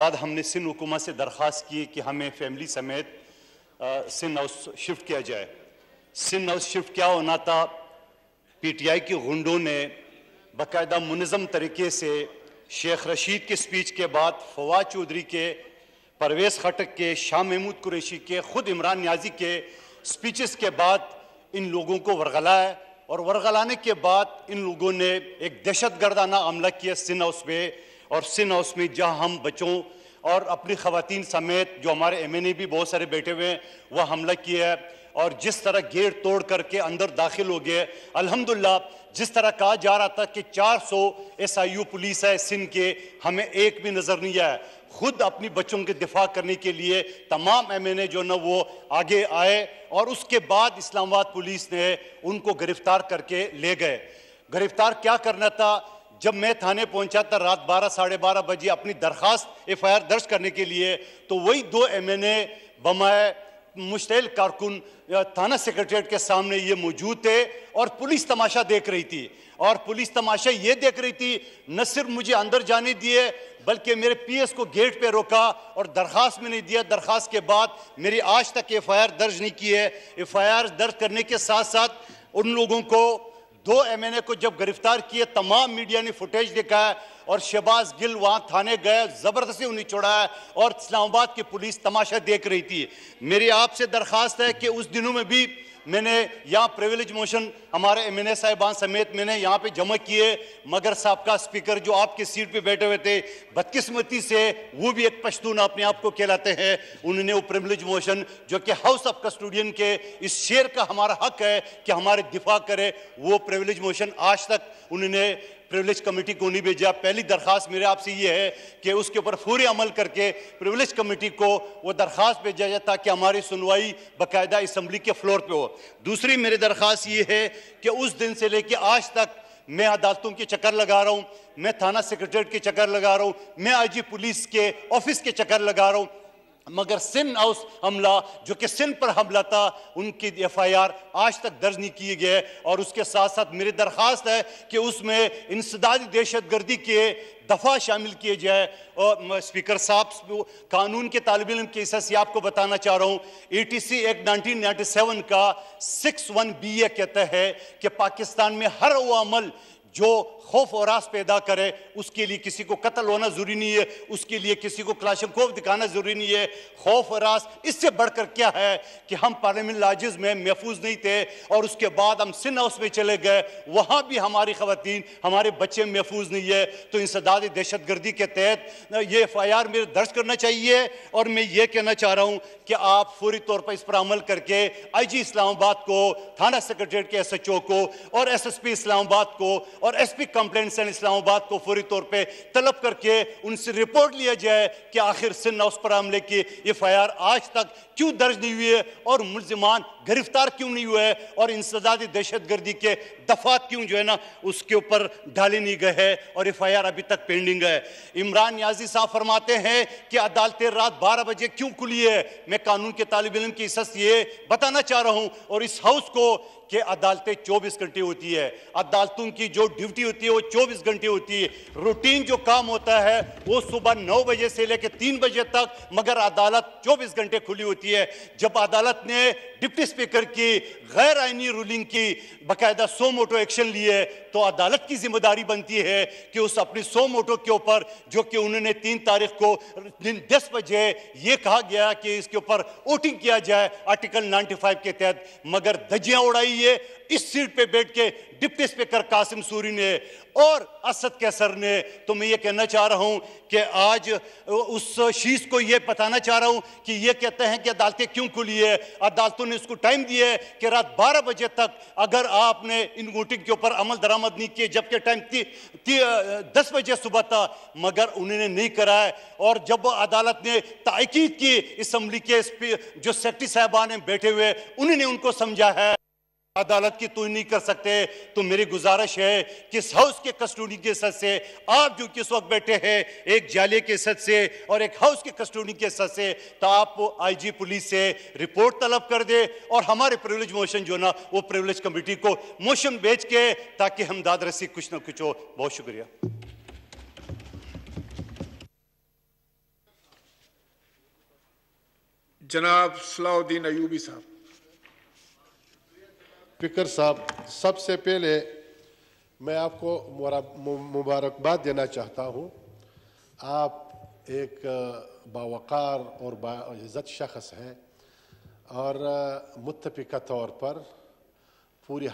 बाद हमने सिंध हुकूमत से दरख्वास्त की कि हमें फैमिली समेत सिंध हाउस शिफ्ट किया जाए। सिंध हाउस शिफ्ट क्या होना था, पीटीआई के गुंडों ने बाकायदा मुनज़्ज़म तरीके से शेख रशीद के स्पीच के बाद फवाद चौधरी के, परवेज़ खटक के, शाह महमूद कुरैशी के, ख़ुद इमरान नियाज़ी के स्पीचेस के बाद इन लोगों को वरगलाया और वरगलाने के बाद इन लोगों ने एक दहशतगर्दाना हमला किया सिंध हाउस में। और सिंध हाउस में जहाँ हम बच्चों और अपनी ख़वातीन समेत जो हमारे एमएनए भी बहुत सारे बैठे हुए हैं वह हमला किया है और जिस तरह गेट तोड़ करके अंदर दाखिल हो गए। अल्हम्दुलिल्लाह, जिस तरह कहा जा रहा था कि 400 एसआईयू पुलिस है सिंध के, हमें एक भी नज़र नहीं आया। खुद अपनी बच्चों के दिफा करने के लिए तमाम एमएनए जो ना वो आगे आए और उसके बाद इस्लामाबाद पुलिस ने उनको गिरफ्तार करके ले गए। गिरफ्तार क्या करना था, जब मैं थाने पहुंचा था रात 12 साढ़े 12 बजे अपनी दरख्वास्त एफआईआर दर्ज करने के लिए, तो वही 2 एमएनए बमाए मुश्तैल कारकुन थाना सेक्रेटरीट के सामने ये मौजूद थे और पुलिस तमाशा देख रही थी। और पुलिस तमाशा ये देख रही थी, न सिर्फ मुझे अंदर जाने दिए बल्कि मेरे पीएस को गेट पे रोका और दरख्वास्त में नहीं दिया। दरख्वास्त के बाद मेरी आज तक एफआईआर दर्ज नहीं की है। एफआईआर दर्ज करने के साथ साथ उन लोगों को 2 एमएनए को जब गिरफ्तार किए, तमाम मीडिया ने फुटेज दिखाया और शहबाज गिल वहाँ थाने गए, ज़बरदस्ती उन्हें छुड़ाया और इस्लामाबाद की पुलिस तमाशा देख रही थी। मेरी आपसे दरख्वास्त है कि उस दिनों में भी मैंने यहाँ प्रिविलेज मोशन हमारे एमएनए साहिबान समेत मैंने यहाँ पे जमा किए, मगर साबका स्पीकर जो आपकी सीट पे बैठे हुए थे, बदकिस्मती से वो भी एक पश्तून अपने आप को कहलाते हैं, उन्होंने वो प्रिविलेज मोशन जो कि हाउस ऑफ कस्टोडियन के इस शेर का हमारा हक है कि हमारे दिफा करे, वो प्रिविलेज मोशन आज तक उन्होंने प्रिविलेज कमेटी को नहीं भेजा। पहली दरख्वास्त मेरे आपसे ये है कि उसके ऊपर फौरी अमल करके प्रिविलेज कमेटी को वो दरख्वास्त भेजा जाए ताकि हमारी सुनवाई बाकायदा असम्बली के फ्लोर पे हो। दूसरी मेरी दरख्वास्त ये है कि उस दिन से लेके आज तक मैं अदालतों के चक्कर लगा रहा हूँ, मैं थाना सेक्रेटरीट के चक्कर लगा रहा हूँ, मैं आईजी पुलिस के ऑफिस के चक्कर लगा रहा हूँ, मगर सिंध हाउस हमला जो कि सिंध पर हमला था उनकी एफआईआर आज तक दर्ज नहीं किए गए। और उसके साथ साथ मेरी दरख्वास्त है कि उसमें इंसदादी दहशतगर्दी के दफ़ा शामिल किए जाए। और स्पीकर साहब, कानून के तालिब इल्म के हिस्से से आपको बताना चाह रहा हूँ, ETC एक्ट 1997 का 61B ये कहता है कि पाकिस्तान में हर वो अमल जो खौफ और रास पैदा करे उसके लिए किसी को कत्ल होना जरूरी नहीं है, उसके लिए किसी को क्लाशनकोव दिखाना जरूरी नहीं है। खौफ और रास इससे बढ़कर क्या है कि हम पार्लियामेंट लॉजेस में महफूज नहीं थे और उसके बाद हम सिंध हाउस में चले गए, वहाँ भी हमारी खवातीन हमारे बच्चे महफूज नहीं है। तो इंसदाद दहशतगर्दी के तहत ये एफआईआर मेरे दर्ज करना चाहिए। और मैं ये कहना चाह रहा हूँ कि आप फौरी तौर पर इस पर अमल करके आईजी इस्लामाबाद को, थाना सेक्रेटरीट के SHO को और SSP इस्लामाबाद को और SP कंप्लेंट सेल इस्लामाबाद को फौरी तौर पे तलब करके उनसे रिपोर्ट लिया जाए कि आखिर सिंध हाउस पर हमले की एफआईआर आज तक क्यों दर्ज नहीं हुई है और मुल्जिमान गिरफ्तार क्यों नहीं हुए और इंसदादी दहशतगर्दी के दफात क्यों जो है ना उसके ऊपर डाले नहीं गए हैं और एफआईआर अभी तक पेंडिंग है। इमरान नियाजी साहब फरमाते हैं कि अदालतें रात 12 बजे क्यों खुली है। मैं कानून के तालिब इल्म की हिस्से से ये बताना चाह रहा हूँ और इस हाउस को कि अदालतें 24 घंटे होती है। अदालतों की जो ड्यूटी होती है वो 24 घंटे होती है। रूटीन जो काम होता है वो सुबह 9 बजे से लेकर 3 बजे तक, मगर अदालत 24 घंटे खुली होती है। जब अदालत ने डिप्टी स्पीकर की गैर आईनी रूलिंग की बाकायदा 100 मोटो एक्शन लिए तो अदालत की जिम्मेदारी बनती है कि उस अपनी 100 मोटो के ऊपर, जो कि उन्होंने 3 तारीख को दिन 10 बजे ये कहा गया कि इसके ऊपर वोटिंग किया जाए आर्टिकल 95 के तहत, मगर धज्जियां उड़ाई है इस सीट पे बैठ के डिप्टी स्पीकर कासिम सूरी ने और असद कैसर ने। तो मैं ये कहना चाह रहा हूं कि आज उस शीश को ये बताना चाह रहा हूं कि ये कहते हैं कि अदालतें क्यों खुली है। अदालतों ने इसको टाइम दिया है कि रात 12 बजे तक अगर आपने इन वोटिंग के ऊपर अमल दरामद नहीं किए, जबकि टाइम 10 बजे सुबह था, मगर उन्होंने नहीं कराया। और जब अदालत ने ताकीद की असम्बली के जो सेक्रेटरी साहबान बैठे हुए, उन्होंने उनको समझा है अदालत की तोड़ नहीं कर सकते। तो मेरी गुजारिश है कि इस हाउस के कस्टोडी के सद से आप जो किस वक्त बैठे हैं, एक जाले के सद से और एक हाउस के कस्टोडी के सद से, तो आप आईजी पुलिस से रिपोर्ट तलब कर दे और हमारे प्रिविलेज मोशन जो ना वो प्रिविलेज कमेटी को मोशन भेज के ताकि हम दाद रसी कुछ ना कुछ हो। बहुत शुक्रिया। जनाब सलाउद्दीन अयूबी साहब। स्पीकर साहब, सबसे पहले मैं आपको मुबारकबाद देना चाहता हूं। आप एक बावकार और बाइज़्ज़त शख्स हैं और मुत्तफ़िक़ा तौर पर पूरी